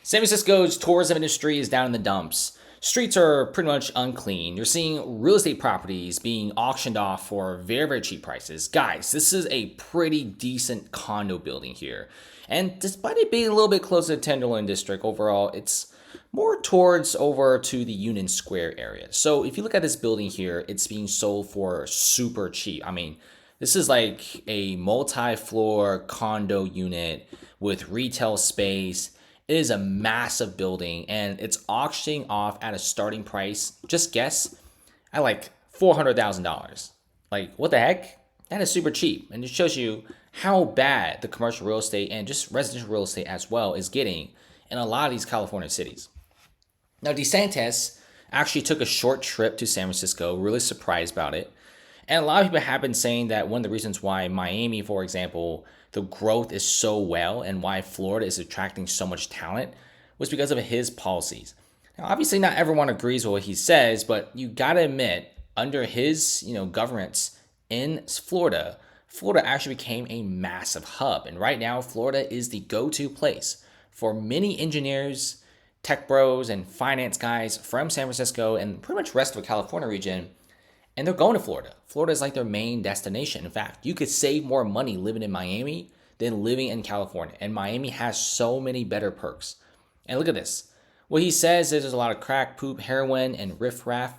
San Francisco's tourism industry is down in the dumps. Streets are pretty much unclean. You're seeing real estate properties being auctioned off for very, very cheap prices. Guys, this is a pretty decent condo building here. And despite it being a little bit closer to Tenderloin District, overall, it's more towards over to the Union Square area. So if you look at this building here, it's being sold for super cheap. I mean, this is like a multi-floor condo unit with retail space. It is a massive building and it's auctioning off at a starting price, just guess, at like $400,000. Like, what the heck? That is super cheap. And it shows you how bad the commercial real estate and just residential real estate as well is getting in a lot of these California cities. Now, Desantis actually took a short trip to San Francisco, really surprised about it. And a lot of people have been saying that one of the reasons why Miami, for example, the growth is so well and why Florida is attracting so much talent was because of his policies. Now, obviously, not everyone agrees with what he says, but you gotta admit, under his governance in Florida, Florida actually became a massive hub. And right now, Florida is the go-to place for many engineers, tech bros, and finance guys from San Francisco and pretty much rest of the California region. And they're going to Florida. Florida is like their main destination. In fact, you could save more money living in Miami than living in California. And Miami has so many better perks. And look at this. What he says is there's a lot of crack, poop, heroin, and riffraff.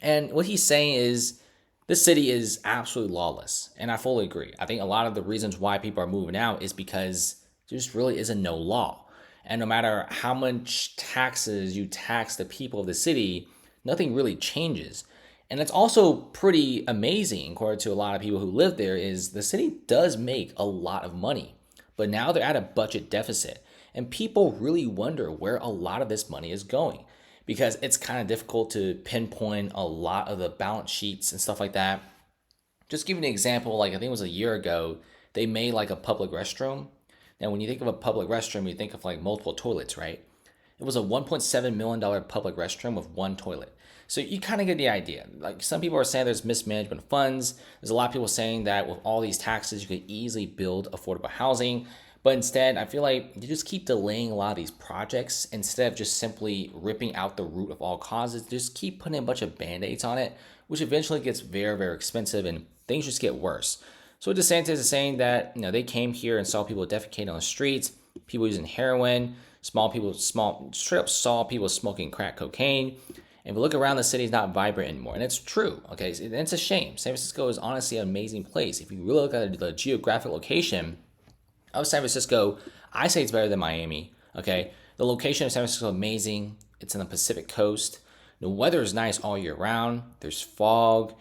And what he's saying is this city is absolutely lawless. And I fully agree. I think a lot of the reasons why people are moving out is because there just really isn't no law. And no matter how much taxes you tax the people of the city, nothing really changes. And it's also pretty amazing, according to a lot of people who live there, is the city does make a lot of money. But now they're at a budget deficit. And people really wonder where a lot of this money is going. Because it's kind of difficult to pinpoint a lot of the balance sheets and stuff like that. Just give you an example, like I think it was a year ago, they made like a public restroom. Now, when you think of a public restroom, you think of like multiple toilets, right? It was a $1.7 million public restroom with one toilet. So you kind of get the idea. Like some people are saying there's mismanagement of funds. There's a lot of people saying that with all these taxes, you could easily build affordable housing. But instead, I feel like you just keep delaying a lot of these projects instead of just simply ripping out the root of all causes. Just keep putting a bunch of band-aids on it, which eventually gets very, very expensive and things just get worse. So DeSantis is saying that they came here and saw people defecating on the streets, people using heroin, straight up saw people smoking crack cocaine. And if you look around, the city is not vibrant anymore. And it's true, okay? And it's a shame. San Francisco is honestly an amazing place. If you really look at the geographic location of San Francisco, I say it's better than Miami, okay? The location of San Francisco is amazing. It's on the Pacific coast. The weather is nice all year round. There's fog,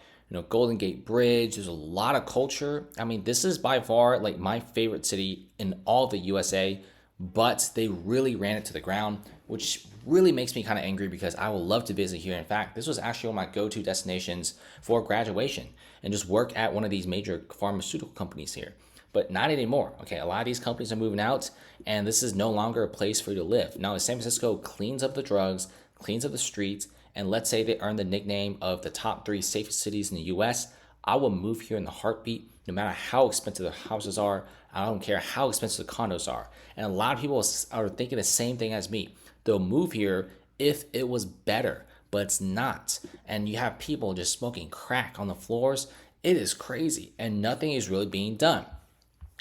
Golden Gate Bridge. There's a lot of culture. I mean, this is by far like my favorite city in all the USA, but they really ran it to the ground, which really makes me kind of angry because I would love to visit here. In fact, this was actually one of my go-to destinations for graduation and just work at one of these major pharmaceutical companies here. But not anymore, okay? A lot of these companies are moving out, and this is no longer a place for you to live. Now, if San Francisco cleans up the drugs, cleans up the streets, and let's say they earn the nickname of the top 3 safest cities in the U.S., I will move here in the heartbeat, no matter how expensive the houses are. I don't care how expensive the condos are. And a lot of people are thinking the same thing as me. They'll move here if it was better, but it's not. And you have people just smoking crack on the floors. It is crazy, and nothing is really being done.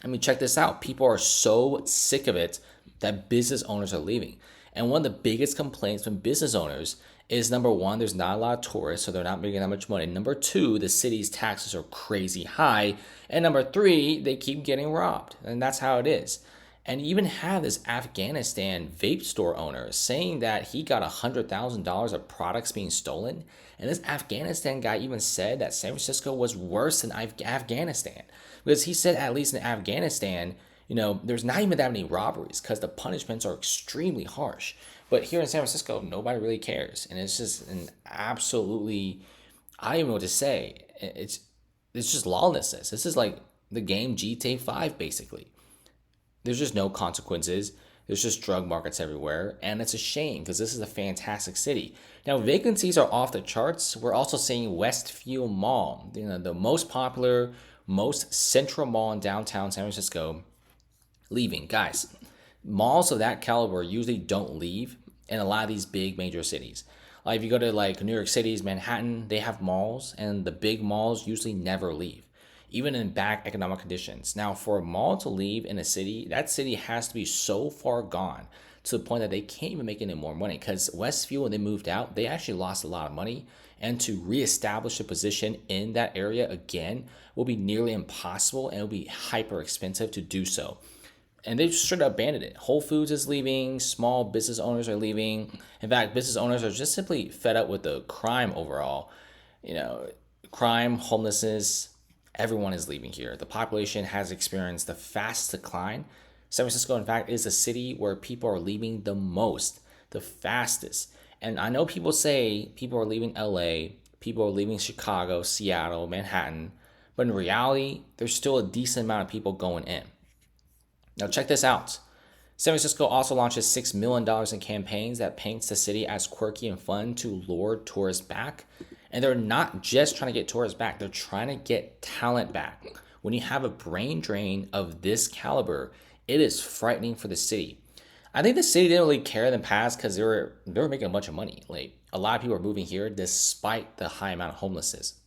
I mean, check this out. People are so sick of it that business owners are leaving. And one of the biggest complaints from business owners is, number one, there's not a lot of tourists, so they're not making that much money. Number two, the city's taxes are crazy high. And number three, they keep getting robbed. And that's how it is. And you even have this Afghanistan vape store owner saying that he got $100,000 of products being stolen. And this Afghanistan guy even said that San Francisco was worse than Afghanistan. Because he said at least in Afghanistan, there's not even that many robberies because the punishments are extremely harsh. But here in San Francisco, nobody really cares. And it's just an absolutely, I don't even know what to say. It's just lawlessness. This is like the game GTA 5, basically. There's just no consequences. There's just drug markets everywhere. And it's a shame because this is a fantastic city. Now, vacancies are off the charts. We're also seeing Westview Mall, the most popular, most central mall in downtown San Francisco, leaving. Guys, Malls of that caliber usually don't leave in a lot of these big major cities. Like if you go to like New York City's Manhattan, they have malls, and the big malls usually never leave, even in bad economic conditions. Now, for a mall to leave in a city, that city has to be so far gone to the point that they can't even make any more money. Because Westview, when they moved out, they actually lost a lot of money. And to reestablish a position in that area again will be nearly impossible, and it will be hyper expensive to do so. And they straight up abandoned it. Whole Foods is leaving. Small business owners are leaving. In fact, business owners are just simply fed up with the crime overall. You know, crime, homelessness, everyone is leaving here. The population has experienced the fast decline. San Francisco, in fact, is the city where people are leaving the most, the fastest. And I know people say people are leaving LA, people are leaving Chicago, Seattle, Manhattan, but in reality, there's still a decent amount of people going in. Now check this out. San Francisco also launches $6 million in campaigns that paints the city as quirky and fun to lure tourists back. And they're not just trying to get tourists back, they're trying to get talent back. When you have a brain drain of this caliber, it is frightening for the city. I think the city didn't really care in the past because they were making a bunch of money. Like a lot of people are moving here despite the high amount of homelessness.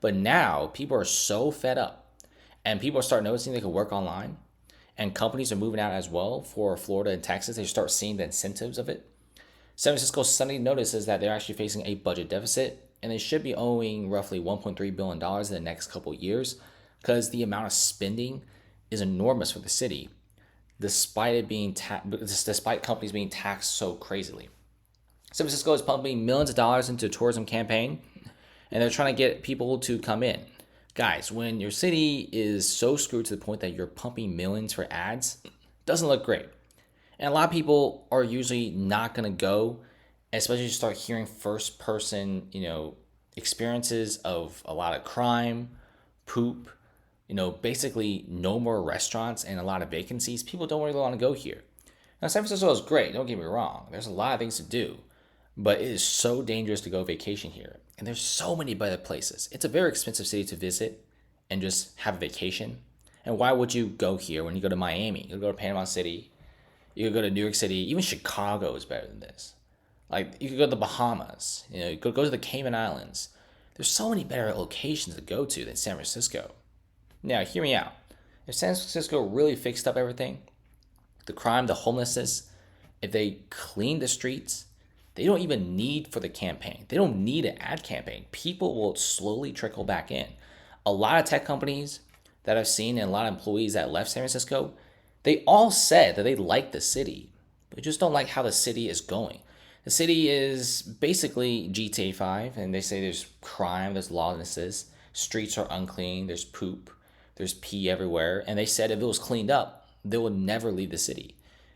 But now people are so fed up, and people are starting noticing they can work online, and companies are moving out as well for Florida and Texas. They start seeing the incentives of it. San Francisco suddenly notices that they're actually facing a budget deficit, and they should be owing roughly $1.3 billion in the next couple of years because the amount of spending is enormous for the city, despite it being despite companies being taxed so crazily. San Francisco is pumping millions of dollars into a tourism campaign, and they're trying to get people to come in. Guys, when your city is so screwed to the point that you're pumping millions for ads, it doesn't look great. And a lot of people are usually not going to go, especially if you start hearing first person, experiences of a lot of crime, poop, basically no more restaurants and a lot of vacancies. People don't really want to go here. Now, San Francisco is great, don't get me wrong. There's a lot of things to do, but it is so dangerous to go vacation here. And there's so many better places. It's a very expensive city to visit and just have a vacation. And why would you go here when you go to Miami? You go to Panama City, you could go to New York City, even Chicago is better than this. Like, you could go to the Bahamas, you could go to the Cayman Islands. There's so many better locations to go to than San Francisco. Now, hear me out. If San Francisco really fixed up everything, the crime, the homelessness, if they cleaned the streets, they don't even need for the campaign. They don't need an ad campaign. People will slowly trickle back in. A lot of tech companies that I've seen and a lot of employees that left San Francisco, they all said that they like the city, but just don't like how the city is going. The city is basically GTA 5, and they say there's crime, there's lawlessness, streets are unclean, there's poop, there's pee everywhere. And they said if it was cleaned up, they would never leave the city.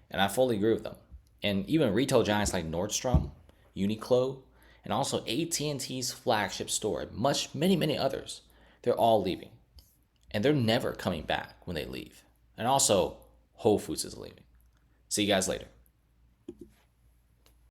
And I fully agree with them. And even retail giants like Nordstrom, Uniqlo, and also AT&T's flagship store, many others, they're all leaving. And they're never coming back when they leave. And also, Whole Foods is leaving. See you guys later.